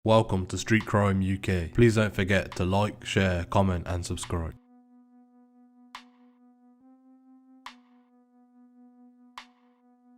Welcome to Street Crime UK. Please don't forget to like, share, comment and subscribe.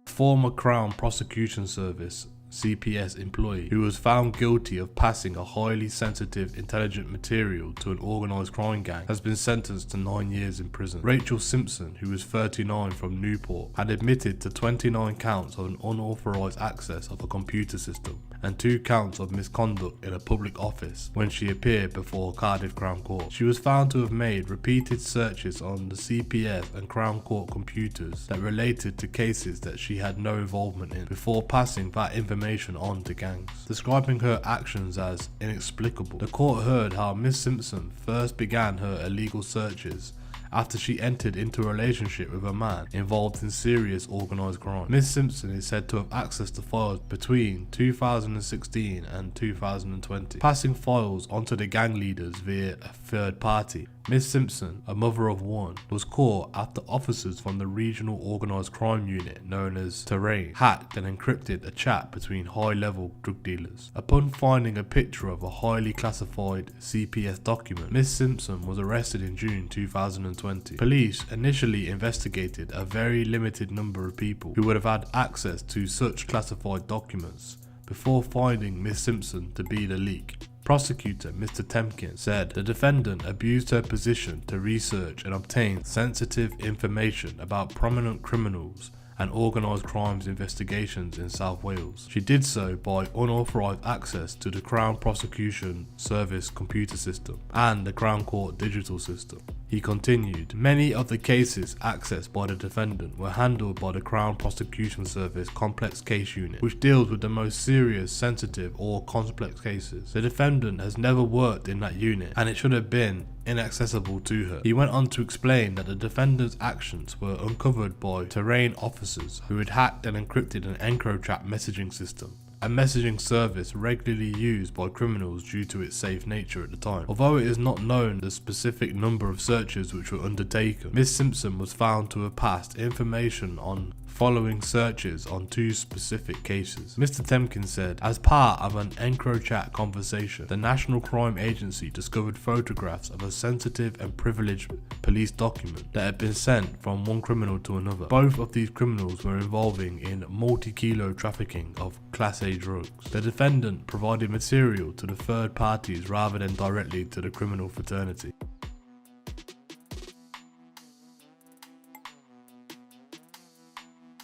Former Crown Prosecution Service CPS employee who was found guilty of passing a highly sensitive intelligent material to an organised crime gang has been sentenced to 9 years in prison. Rachel Simpson, who was 39 from Newport, had admitted to 29 counts of an unauthorised access of a computer system and 2 counts of misconduct in a public office when she appeared before Cardiff Crown Court. She was found to have made repeated searches on the CPS and Crown Court computers that related to cases that she had no involvement in before passing that information on to gangs, describing her actions as inexplicable. The court heard how Miss Simpson first began her illegal searches after she entered into a relationship with a man involved in serious organised crime. Miss Simpson is said to have accessed the files between 2016 and 2020, passing files onto the gang leaders via a third party. Miss Simpson, a mother of 1, was caught after officers from the regional organised crime unit known as Terrain hacked and encrypted a chat between high-level drug dealers. Upon finding a picture of a highly classified CPS document, Miss Simpson was arrested in June 2020. Police initially investigated a very limited number of people who would have had access to such classified documents before finding Miss Simpson to be the leak. Prosecutor Mr. Temkin said the defendant abused her position to research and obtain sensitive information about prominent criminals and organised crimes investigations in South Wales. She did so by unauthorised access to the Crown Prosecution Service computer system and the Crown Court digital system. He continued, many of the cases accessed by the defendant were handled by the Crown Prosecution Service Complex Case Unit, which deals with the most serious, sensitive or complex cases. The defendant has never worked in that unit and it should have been inaccessible to her. He went on to explain that the defendant's actions were uncovered by Terrain officers who had hacked and encrypted an EncroChat messaging system, a messaging service regularly used by criminals due to its safe nature at the time. Although it is not known the specific number of searches which were undertaken, Miss Simpson was found to have passed information on following searches on 2 specific cases. Mr. Temkin said, as part of an EncroChat conversation, the National Crime Agency discovered photographs of a sensitive and privileged police document that had been sent from one criminal to another. Both of these criminals were involving in multi-kilo trafficking of Class A drugs. The defendant provided material to the third parties rather than directly to the criminal fraternity.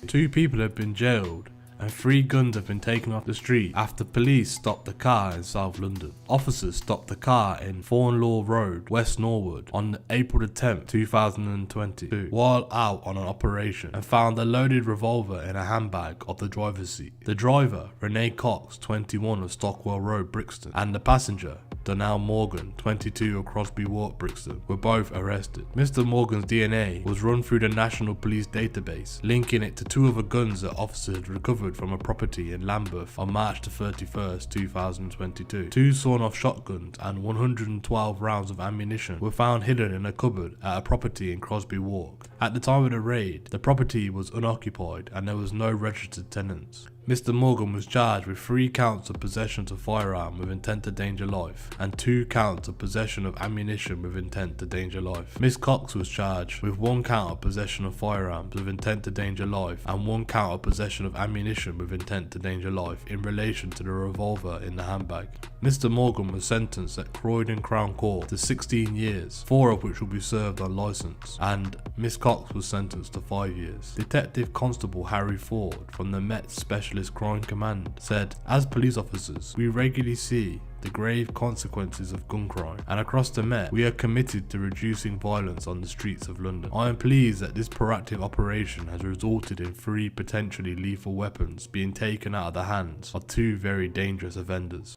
2 people have been jailed and 3 guns have been taken off the street after police stopped the car in South London. Officers stopped the car in Thornlaw Road, West Norwood on April 10, 2022 while out on an operation and found a loaded revolver in a handbag of the driver's seat. The driver, Renee, 21 of Stockwell Road, Brixton, and the passenger, Donnell Morgan, 22 of Crosby Walk, Brixton, were both arrested. Mr. Morgan's DNA was run through the National Police database, linking it to 2 other guns that officers had recovered from a property in Lambeth on March 31st, 2022. 2 sawn-off shotguns and 112 rounds of ammunition were found hidden in a cupboard at a property in Crosby Walk. At the time of the raid, the property was unoccupied and there was no registered tenants. Mr. Morgan was charged with 3 counts of possession of firearm with intent to danger life and 2 counts of possession of ammunition with intent to danger life. Miss Cox was charged with 1 count of possession of firearms with intent to danger life and 1 count of possession of ammunition with intent to danger life in relation to the revolver in the handbag. Mr. Morgan was sentenced at Croydon Crown Court to 16 years, 4 of which will be served on licence, and Miss Cox was sentenced to 5 years. Detective Constable Harry Ford from the Met Specialist Crime Command said, as police officers, we regularly see the grave consequences of gun crime, and across the Met, we are committed to reducing violence on the streets of London. I am pleased that this proactive operation has resulted in 3 potentially lethal weapons being taken out of the hands of 2 very dangerous offenders.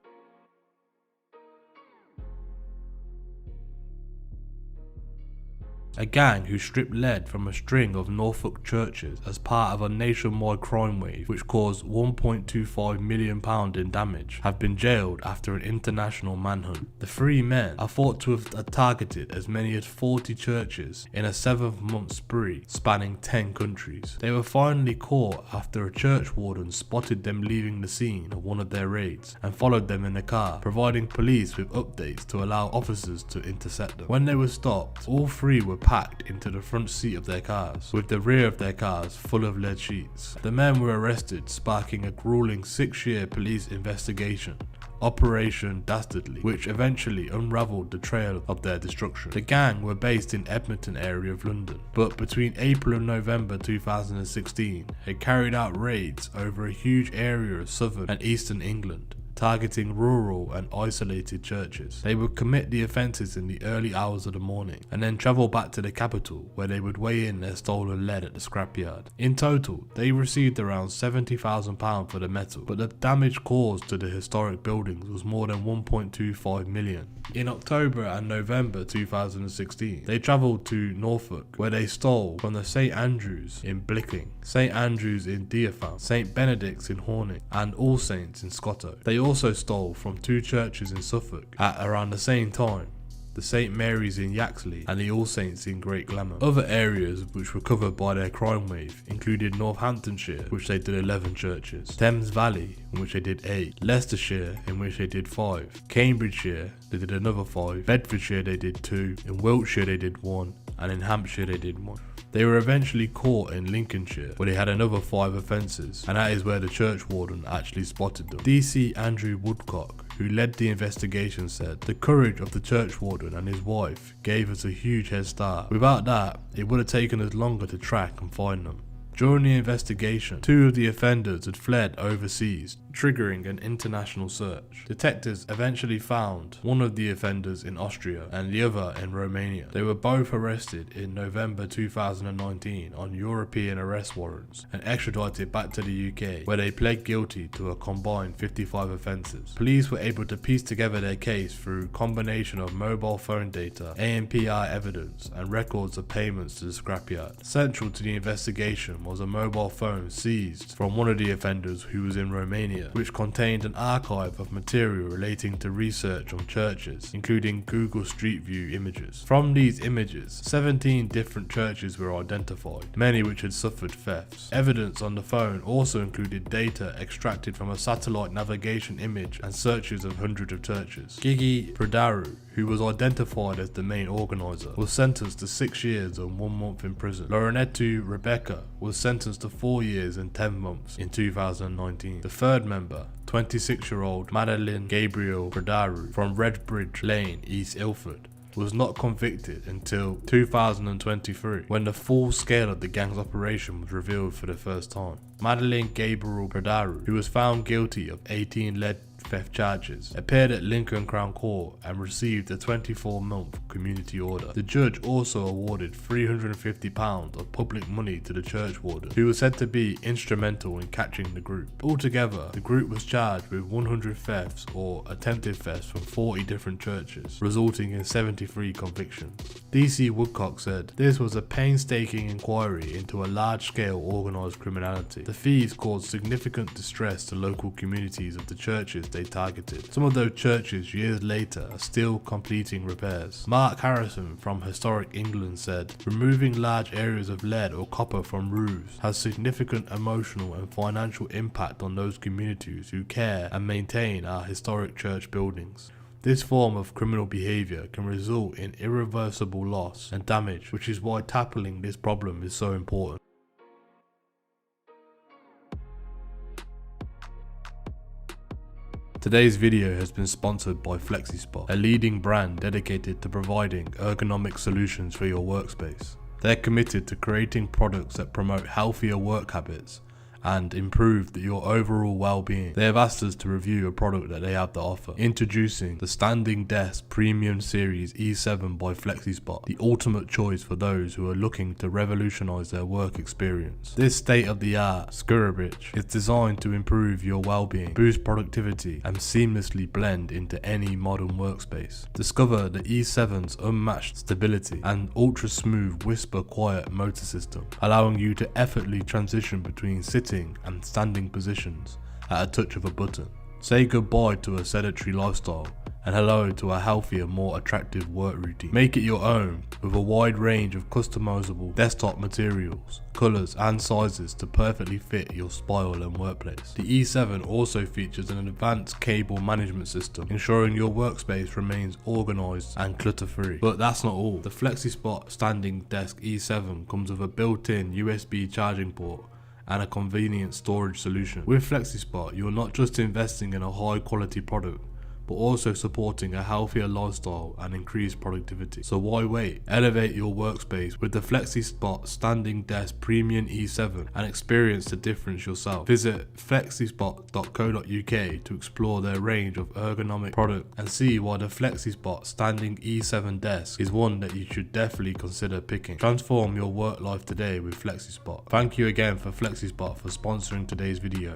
a gang who stripped lead from a string of Norfolk churches as part of a nationwide crime wave which caused £1.25 million in damage, have been jailed after an international manhunt. The three men are thought to have targeted as many as 40 churches in a 7-month spree spanning 10 countries. They were finally caught after a churchwarden spotted them leaving the scene of one of their raids and followed them in a car, providing police with updates to allow officers to intercept them. When they were stopped, all three were packed into the front seat of their cars, with the rear of their cars full of lead sheets. The men were arrested, sparking a grueling 6-year police investigation, Operation Dastardly, which eventually unravelled the trail of their destruction. The gang were based in Edmonton area of London, but between April and November 2016, it carried out raids over a huge area of southern and eastern England, targeting rural and isolated churches. They would commit the offences in the early hours of the morning and then travel back to the capital where they would weigh in their stolen lead at the scrapyard. In total, they received around £70,000 for the metal, but the damage caused to the historic buildings was more than £1.25 million. In October and November 2016, they travelled to Norfolk where they stole from the St Andrews in Brixton, St Andrews in Deerfound, St Benedict's in Hornick and All Saints in Scotto. They also stole from 2 churches in Suffolk at around the same time, the St Mary's in Yaxley and the All Saints in Great Glamouth. Other areas which were covered by their crime wave included Northamptonshire, which they did 11 churches, Thames Valley, in which they did 8, Leicestershire, in which they did 5, Cambridgeshire, they did another 5, Bedfordshire they did 2, in Wiltshire they did 1, and in Hampshire they did 1. They were eventually caught in Lincolnshire, where they had another 5 offences, and that is where the churchwarden actually spotted them. DC Andrew Woodcock, who led the investigation, said, "The courage of the churchwarden and his wife gave us a huge head start. Without that, it would have taken us longer to track and find them." During the investigation, 2 of the offenders had fled overseas, triggering an international search. Detectives eventually found one of the offenders in Austria and the other in Romania. They were both arrested in November 2019 on European arrest warrants and extradited back to the UK, where they pled guilty to a combined 55 offences. Police were able to piece together their case through a combination of mobile phone data, ANPR evidence and records of payments to the scrapyard. Central to the investigation was a mobile phone seized from one of the offenders who was in Romania, which contained an archive of material relating to research on churches, including Google Street View images. From these images, 17 different churches were identified, many which had suffered thefts. Evidence on the phone also included data extracted from a satellite navigation image and searches of hundreds of churches. Gigi Pradaru, who was identified as the main organiser, was sentenced to 6 years and 1 month in prison. Laurenetu Rebecca was sentenced to 4 years and 10 months in 2019. The third member, 26-year-old Madeline Gabriel Pradaru from Redbridge Lane, East Ilford, was not convicted until 2023, when the full scale of the gang's operation was revealed for the first time. Madeline Gabriel Pradaru, who was found guilty of 18 lead theft charges, appeared at Lincoln Crown Court and received a 24-month community order. The judge also awarded £350 of public money to the churchwarden, who was said to be instrumental in catching the group. Altogether, the group was charged with 100 thefts or attempted thefts from 40 different churches, resulting in 73 convictions. DC Woodcock said, "This was a painstaking inquiry into a large-scale organised criminality. The thieves caused significant distress to local communities of the churches they targeted. Some of those churches years later are still completing repairs." Mark Harrison from Historic England said, "Removing large areas of lead or copper from roofs has significant emotional and financial impact on those communities who care and maintain our historic church buildings. This form of criminal behaviour can result in irreversible loss and damage, which is why tackling this problem is so important." Today's video has been sponsored by FlexiSpot, a leading brand dedicated to providing ergonomic solutions for your workspace. They're committed to creating products that promote healthier work habits and improve your overall well-being. They have asked us to review a product that they have to offer. Introducing the Standing Desk Premium Series E7 by FlexiSpot, the ultimate choice for those who are looking to revolutionize their work experience. This state-of-the-art Skirabich is designed to improve your well-being, boost productivity, and seamlessly blend into any modern workspace. Discover the E7's unmatched stability and ultra-smooth whisper-quiet motor system, allowing you to effortlessly transition between sitting and standing positions at a touch of a button. Say goodbye to a sedentary lifestyle and hello to a healthier, more attractive work routine. Make it your own with a wide range of customizable desktop materials, colours and sizes to perfectly fit your style and workplace. The E7 also features an advanced cable management system, ensuring your workspace remains organised and clutter-free. But that's not all. The FlexiSpot Standing Desk E7 comes with a built-in USB charging port and a convenient storage solution. With FlexiSpot, you're not just investing in a high quality product, but also supporting a healthier lifestyle and increased productivity. So why wait? Elevate your workspace with the FlexiSpot Standing Desk Premium E7 and experience the difference yourself. Visit flexispot.co.uk to explore their range of ergonomic products and see why the FlexiSpot Standing E7 desk is one that you should definitely consider picking. Transform your work life today with FlexiSpot. Thank you again for FlexiSpot for sponsoring today's video.